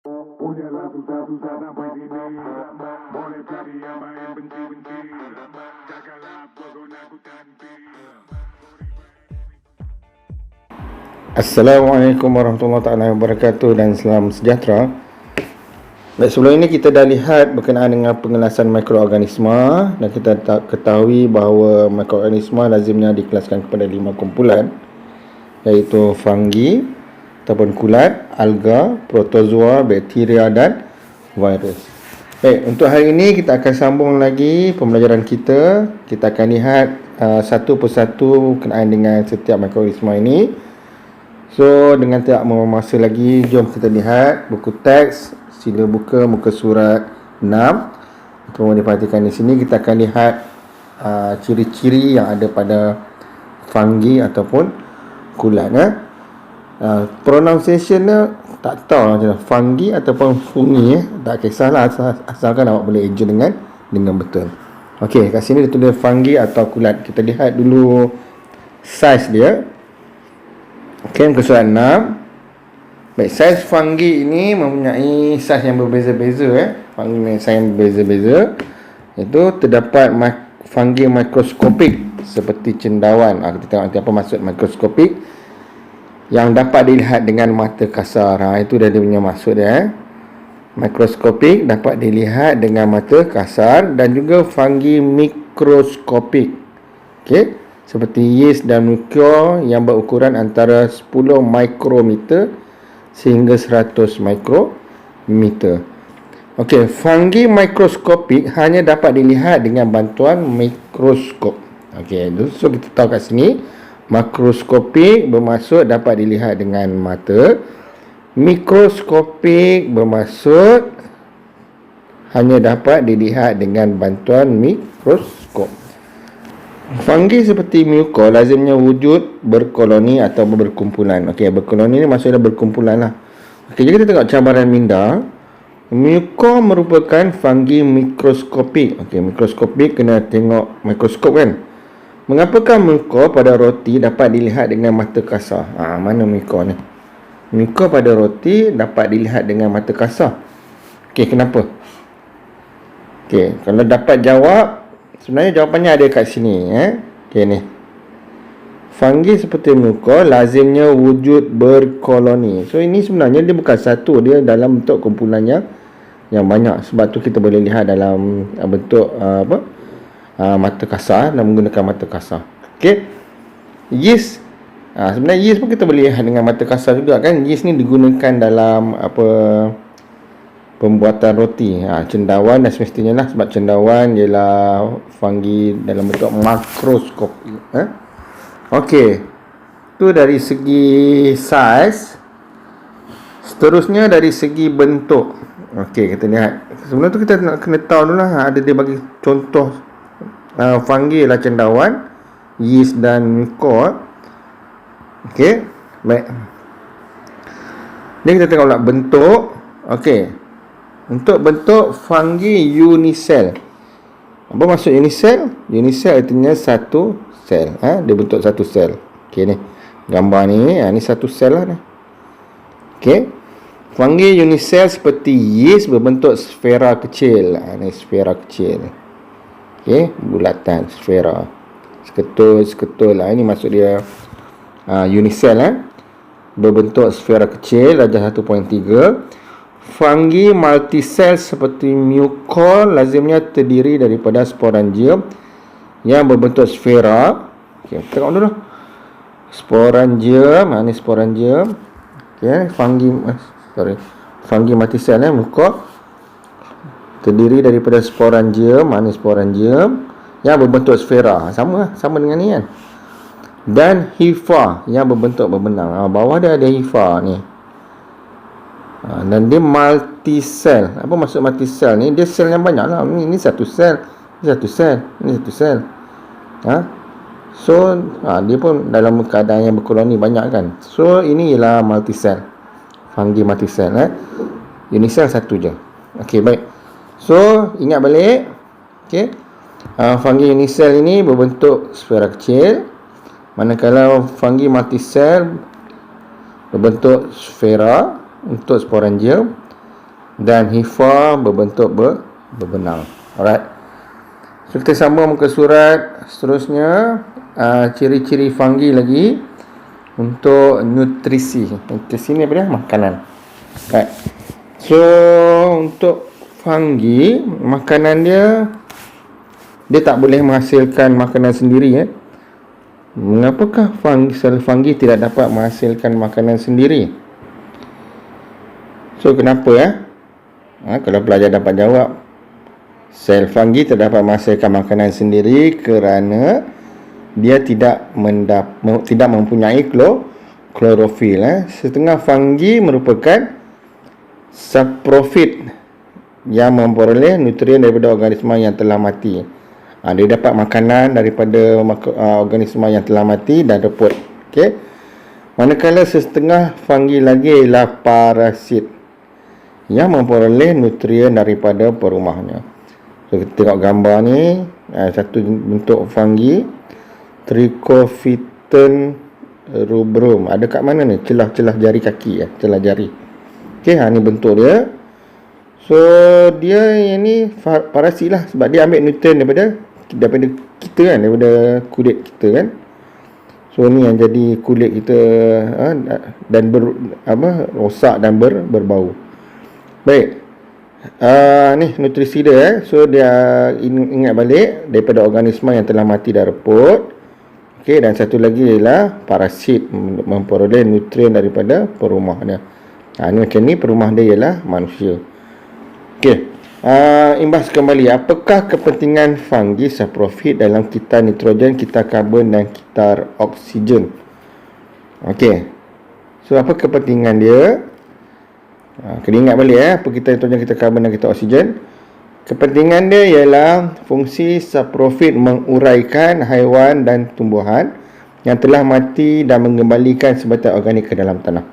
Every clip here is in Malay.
Udahlah susah-susah sampai sini. Boleh cari yang main benci-benci. Jagalah pokoknya aku tanti. Assalamualaikum warahmatullahi wabarakatuh dan salam sejahtera. Baik, sebelum ini kita dah lihat berkenaan dengan pengelasan mikroorganisma dan kita ketahui bahawa mikroorganisma lazimnya dikelaskan kepada 5 kumpulan, iaitu fungi ataupun kulat, alga, protozoa, bakteria dan virus. Baik, untuk hari ini kita akan sambung lagi pembelajaran kita. Kita akan lihat satu persatu berkenaan dengan setiap mikroorganisma ini. So, dengan tidak membuang masa lagi, jom kita lihat buku teks. Sila buka muka surat 6. Kalau diperhatikan di sini, kita akan lihat ciri-ciri yang ada pada fungi ataupun kulat. Pronunciation tak tahu macam fungi ataupun fungi, tak kisahlah, asalkan awak boleh eja dengan betul. Okey, kat sini dia tulis fungi atau kulat. Kita lihat dulu saiz dia. Okey, muka surat 6. Baik, saiz fungi ini mempunyai saiz yang berbeza-beza. Fungi mempunyai saiz yang berbeza-beza. Itu terdapat fungi mikroskopik seperti cendawan. Kita tengok nanti apa maksud mikroskopik, yang dapat dilihat dengan mata kasar. Itu dia punya maksud dia. Mikroskopik dapat dilihat dengan mata kasar, dan juga fungi mikroskopik. Okey, seperti yeast dan mucor yang berukuran antara 10 mikrometer sehingga 100 mikrometer. Okey, fungi mikroskopik hanya dapat dilihat dengan bantuan mikroskop. Okey, so kita tahu kat sini makroskopik bermaksud dapat dilihat dengan mata. Mikroskopik bermaksud hanya dapat dilihat dengan bantuan mikroskop. Fungi seperti mucor lazimnya wujud berkoloni atau berkumpulan. Okey, berkoloni ni maksudnya berkumpulan lah. Okey, jadi kita tengok cabaran minda. Mucor merupakan fungi mikroskopik. Okey, mikroskopik kena tengok mikroskop kan. Mengapakah mucor pada roti dapat dilihat dengan mata kasar? Mana mucor ni? Mucor pada roti dapat dilihat dengan mata kasar. Okey, kenapa? Okey, kalau dapat jawab, sebenarnya jawapannya ada kat sini. Okey ni. Fungi seperti mucor lazimnya wujud berkoloni. So ini sebenarnya dia bukan satu, dia dalam bentuk kumpulan yang banyak. Sebab tu kita boleh lihat dalam bentuk mata kasar dan menggunakan mata kasar. Okey. Yeast. Sebenarnya yeast pun kita boleh lihat dengan mata kasar juga kan. Yeast ni digunakan dalam pembuatan roti. Cendawan dan semestinya lah, sebab cendawan ialah fungi dalam bentuk makroskop. Okey. Tu dari segi saiz. Seterusnya dari segi bentuk. Okey, kita lihat. Sebelum tu kita nak kena tahu dulu lah, ada dia bagi contoh fungi ialah cendawan, yeast dan mucor. Okey, baik. Ni kita tengoklah bentuk. Okey. Untuk bentuk fungi unisel. Apa maksud unisel? Unisel artinya satu sel. Dia bentuk satu sel. Okey ni. Gambar ni, ni satu sel lah ni. Okey. Fungi unisel seperti yeast berbentuk sfera kecil. Ni sfera kecil. Okey, bulatan, sfera. Seketul lah. Ini maksud dia unisel berbentuk sfera kecil, darjah 1.3. Fungi multisel seperti mucor lazimnya terdiri daripada sporangium yang berbentuk sfera. Okey, tengok dulu. Sporangium, ni sporangium. Okey, fungi multisel mucor terdiri daripada sporangium, ni sporangium yang berbentuk sfera. Sama dengan ni kan. Dan hifa yang berbentuk berbenang. Bawah dia ada hifa ni. Dan dia multisel. Apa maksud multisel ni? Dia sel yang banyak lah. Ni satu sel, ni satu sel, ni satu sel. So dia pun dalam keadaan yang berkoloni banyak kan. So ini ialah multisel. Fungi multisel. Unisel satu je. Okey, baik. So ingat balik. Okey. Fungi unisel ini berbentuk sfera kecil, manakala fungi multisel berbentuk sfera untuk sporangium dan hifa berbentuk berbenang. Alright. So kita sambung muka surat seterusnya. Ciri-ciri fungi lagi untuk nutrisi. Nutrisi ni apa dia? Makanan. Right. So untuk fungi, makanan dia tak boleh menghasilkan makanan sendiri. Mengapakah sel fungi tidak dapat menghasilkan makanan sendiri? So kenapa kalau pelajar dapat jawab, sel fungi tidak dapat menghasilkan makanan sendiri kerana dia tidak mempunyai klorofil. Setengah fungi merupakan saprofit yang memperoleh nutrien daripada organisma yang telah mati. Dia dapat makanan daripada organisma yang telah mati dan reput. Okey. Manakala setengah fungi lagi ialah parasit yang memperoleh nutrien daripada perumahnya. So kita tengok gambar ni, satu bentuk fungi, Trichophyton rubrum. Ada kat mana ni? Celah-celah jari kaki, celah jari. Okey, ni bentuk dia. So dia ni parasit lah, sebab dia ambil nutrien daripada kita kan, daripada kulit kita kan. So ni yang jadi kulit kita dan rosak dan berbau. Baik. Ni nutrisi dia. So dia ingat balik daripada organisma yang telah mati dan reput. Okey, dan satu lagi ialah parasit memperoleh nutrien daripada perumah dia. Ni macam ni, perumah dia ialah manusia. Okey. Imbas kembali, apakah kepentingan fungi saprofit dalam kitar nitrogen, kitar karbon dan kitar oksigen? Okey. So apa kepentingan dia? Kena ingat balik apa kitar nitrogen, kitar karbon dan kitar oksigen. Kepentingan dia ialah fungsi saprofit menguraikan haiwan dan tumbuhan yang telah mati dan mengembalikan sebatai organik ke dalam tanah.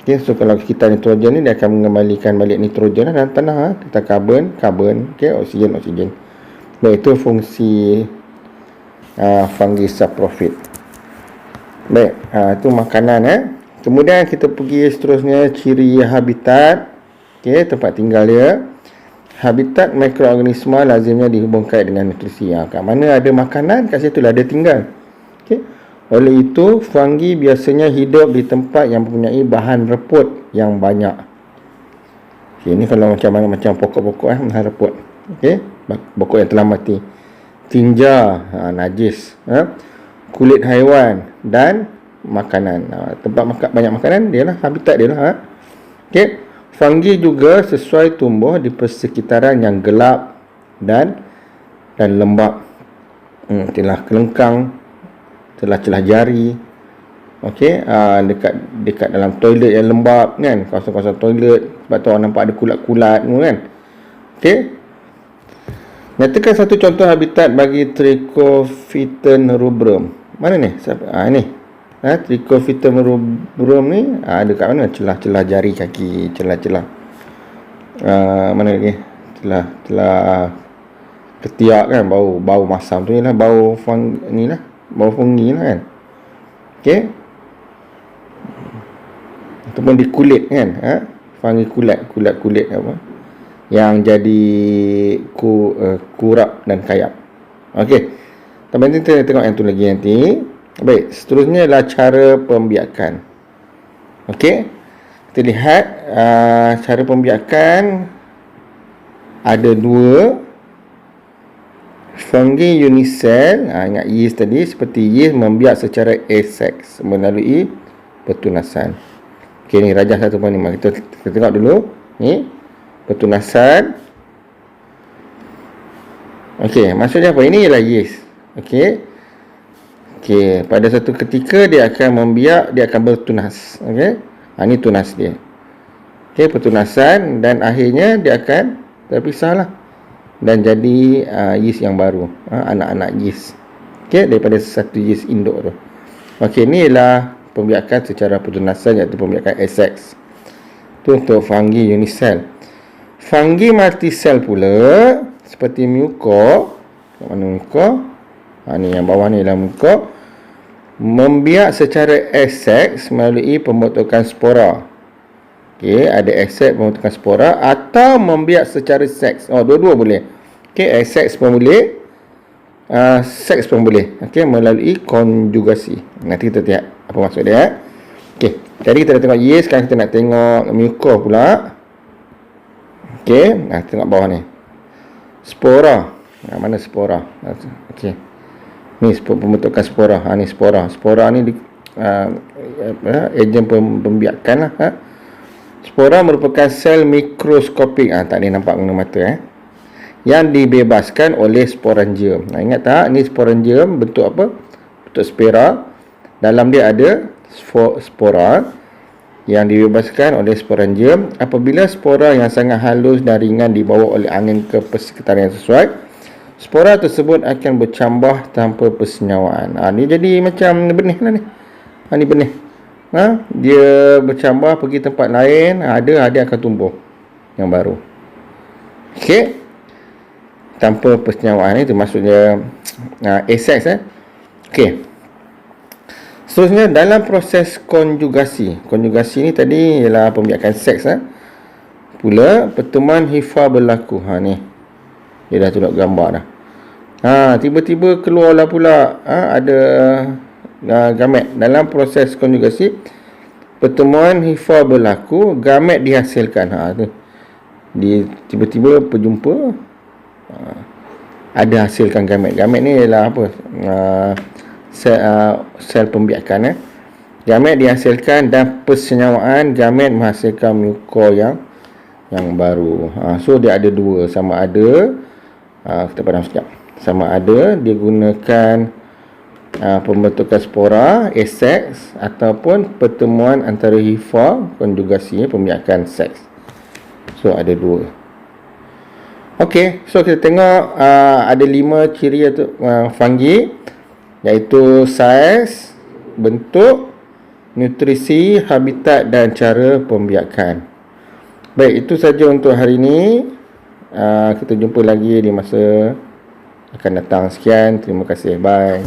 Okay, so kalau kitar nitrogen ni, dia akan mengembalikan balik nitrogen dalam tanah. Kitar karbon, okay, oksigen. Baik, itu fungsi fungi saprofit. Baik, itu makanan. Kemudian kita pergi seterusnya, ciri habitat. Okay, tempat tinggal dia. Habitat mikroorganisma lazimnya dihubungkan dengan nutrisi. Kat mana ada makanan, kat situ lah dia tinggal. Okay. Oleh itu, fungi biasanya hidup di tempat yang mempunyai bahan reput yang banyak. Okay, ini kalau macam pokok-pokok bahan reput. Okay. Pokok yang telah mati. Tinja, najis. Kulit haiwan dan makanan. Tempat banyak makanan, dia lah habitat dia lah. Okay. Fungi juga sesuai tumbuh di persekitaran yang gelap dan lembab. Celah kelengkang, celah-celah jari. Okey, dekat dalam toilet yang lembab kan, kawasan-kawasan toilet, sebab tu orang nampak ada kulat-kulat kan. Okey. Nyatakan satu contoh habitat bagi Trichophyton rubrum. Mana ni? Ni. Trichophyton rubrum ni dekat mana? Celah-celah jari kaki, celah-celah mana lagi? Celah ketiak kan, bau masam tu ialah bau fungi lah, bau fungi lah kan. Okey. Ataupun di kulit kan, fungi kulit apa yang jadi kurap dan kayap. Okey. Tapi nanti kita tengok yang tu lagi nanti. Baik, seterusnya adalah cara pembiakan. Okey. Kita lihat cara pembiakan ada dua. Fungi unisel, ingat yeast tadi, seperti yeast membiak secara asexual melalui pertunasan. Okey, ni rajah satu pun ni. Kita tengok dulu. Ni pertunasan. Okey, maksudnya apa? Ini ialah yeast. Okey. Okey, pada satu ketika dia akan membiak, dia akan bertunas. Okey. Ini tunas dia. Okey, pertunasan, dan akhirnya dia akan terpisahlah dan jadi yeast yang baru, anak-anak yeast. Okey, daripada satu yeast induk tu. Okey, ni ialah pembiakan secara pertunasan, iaitu pembiakan asexual. Itu untuk fungi unisel. Fungi multisel pula seperti muko. Mana muko? Ni yang bawah ni ialah muko. Membiak secara asexual melalui pembentukan spora. Okey, ada accept pembentukan spora atau membiak secara seks. Oh, dua-dua boleh. Okey, accept pun boleh. Seks pun boleh. Okey, melalui konjugasi. Nanti kita lihat apa maksud dia. Okey, jadi kita dah tengok yeast, sekarang kita nak tengok mucus pula. Okey, nah tengok bawah ni. Spora. Mana spora? Okey. Ni pembentukan spora. Ni spora. Spora ni ejen pembiakan lah. Spora merupakan sel mikroskopik. Tak boleh nampak guna mata yang dibebaskan oleh sporangium. Ingat tak? Ni sporangium bentuk apa? Bentuk spera. Dalam dia ada spora yang dibebaskan oleh sporangium. Apabila spora yang sangat halus dan ringan dibawa oleh angin ke persekitaran yang sesuai, spora tersebut akan bercambah tanpa persenyawaan. Ni jadi macam benih lah ni. Ni benih. Dia bercambah pergi tempat lain, dia akan tumbuh yang baru. Okey. Tanpa persenyawaan itu maksudnya asex. Okey. Seterusnya dalam proses konjugasi. Konjugasi ni tadi ialah pembiakan seks pula pertemuan hifa berlaku. Ni. Dia dah tunjuk gambar dah. Tiba-tiba keluarlah pula ada gamet. Dalam proses konjugasi, pertemuan hifa berlaku, gamet dihasilkan. Tiba-tiba berjumpa, ada hasilkan gamet. Gamet ni ialah apa? Sel pembiakan. Gamet dihasilkan dan persenyawaan gamet menghasilkan mucus yang baru. So dia ada dua, sama ada kita padam sekejap. Sama ada dia gunakan pembentukan spora, asex, ataupun pertemuan antara hifa, konjugasi, pembiakan seks. So ada dua. Okey, so kita tengok ada 5 ciri fungi, iaitu saiz, bentuk, nutrisi, habitat dan cara pembiakan. Baik, itu saja untuk hari ini. Kita jumpa lagi di masa akan datang. Sekian, terima kasih, bye.